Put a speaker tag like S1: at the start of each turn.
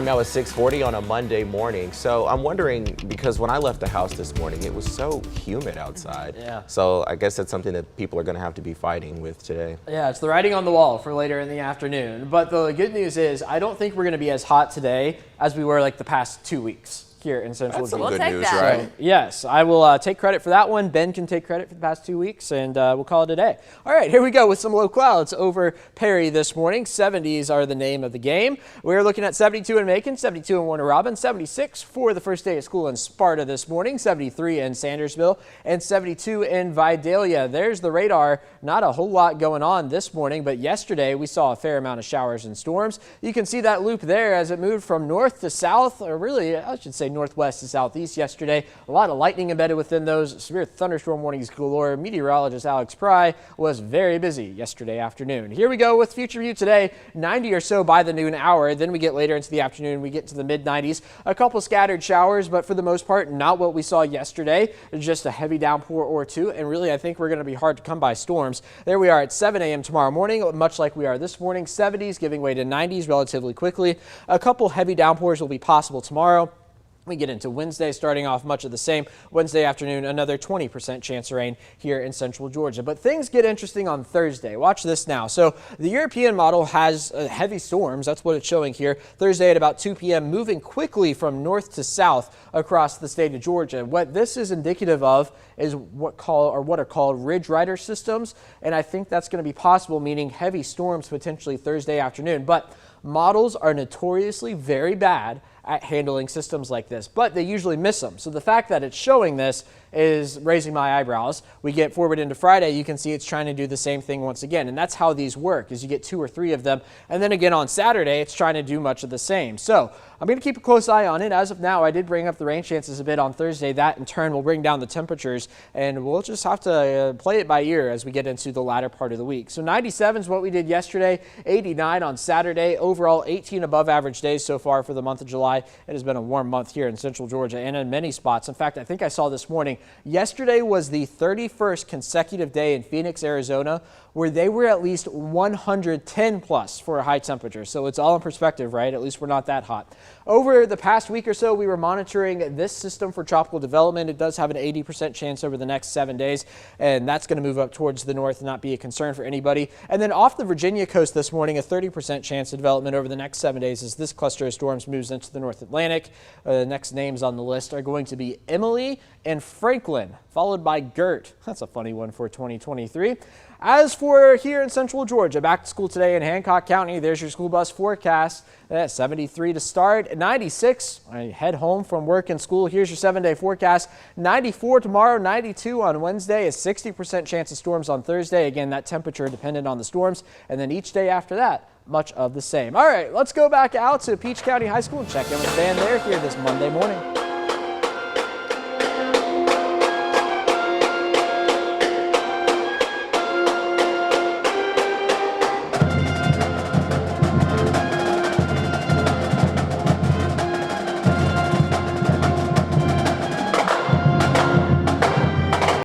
S1: Now it's 6:40 on a Monday morning, so I'm wondering, because when I left the house this morning, it was so humid outside.
S2: Yeah.
S1: So I guess that's something that people are going to have to be fighting with today.
S2: Yeah, it's the writing on the wall for later in the afternoon. But the good news is I don't think we're going to be as hot today as we were like the past 2 weeks here in Central
S1: That's some
S2: Georgia.
S1: good news,
S3: that.
S1: right?
S2: So, yes, I will take credit for that one. Ben can take credit for the past 2 weeks, and we'll call it a day. All right, here we go with some low clouds over Perry this morning. 70s are the name of the game. We're looking at 72 in Macon, 72 in Warner Robin, 76 for the first day of school in Sparta this morning, 73 in Sandersville, and 72 in Vidalia. There's the radar. Not a whole lot going on this morning, but yesterday we saw a fair amount of showers and storms. You can see that loop there as it moved from north to south, or really, I should say northwest to southeast yesterday. A lot of lightning embedded within those. Severe thunderstorm warnings galore. Meteorologist Alex Pry was very busy yesterday afternoon. Here we go with Future View today. 90 or so by the noon hour. Then we get later into the afternoon. We get to the mid-90s. A couple scattered showers, but for the most part, not what we saw yesterday. Just a heavy downpour or two. And really, I think we're going to be hard to come by storms. There we are at 7 a.m. tomorrow morning, much like we are this morning. 70s giving way to 90s relatively quickly. A couple heavy downpours will be possible tomorrow. We get into Wednesday, starting off much of the same. Wednesday afternoon, another 20% chance of rain here in Central Georgia. But things get interesting on Thursday. Watch this now. So the European model has heavy storms. That's what it's showing here. Thursday at about 2 p.m., moving quickly from north to south across the state of Georgia. What this is indicative of is what are called ridge rider systems. And I think that's going to be possible, meaning heavy storms potentially Thursday afternoon. But models are notoriously very bad at handling systems like this, but they usually miss them. So the fact that it's showing this is raising my eyebrows. We get forward into Friday, you can see it's trying to do the same thing once again, and that's how these work, is you get 2 or 3 of them, and then again on Saturday, it's trying to do much of the same. So I'm going to keep a close eye on it. As of now, I did bring up the rain chances a bit on Thursday. That in turn will bring down the temperatures, and we'll just have to play it by ear as we get into the latter part of the week. So 97 is what we did yesterday, 89 on Saturday. Overall, 18 above average days so far for the month of July. It has been a warm month here in Central Georgia and in many spots. In fact, I think I saw this morning, yesterday was the 31st consecutive day in Phoenix, Arizona, where they were at least 110 plus for a high temperature. So it's all in perspective, right? At least we're not that hot. Over the past week or so, we were monitoring this system for tropical development. It does have an 80% chance over the next 7 days, and that's going to move up towards the north and not be a concern for anybody. And then off the Virginia coast this morning, a 30% chance of development over the next 7 days as this cluster of storms moves into the North Atlantic. The next names on the list are going to be Emily and Franklin, followed by Gert. That's a funny one for 2023. As for here in Central Georgia, back to school today in Hancock County. There's your school bus forecast. 73 to start, 96. I head home from work and school. Here's your 7-day forecast. 94 tomorrow, 92 on Wednesday, a 60% chance of storms on Thursday. Again, that temperature dependent on the storms. And then each day after that, much of the same. All right, let's go back out to Peach County High School and check in with the band there here this Monday morning.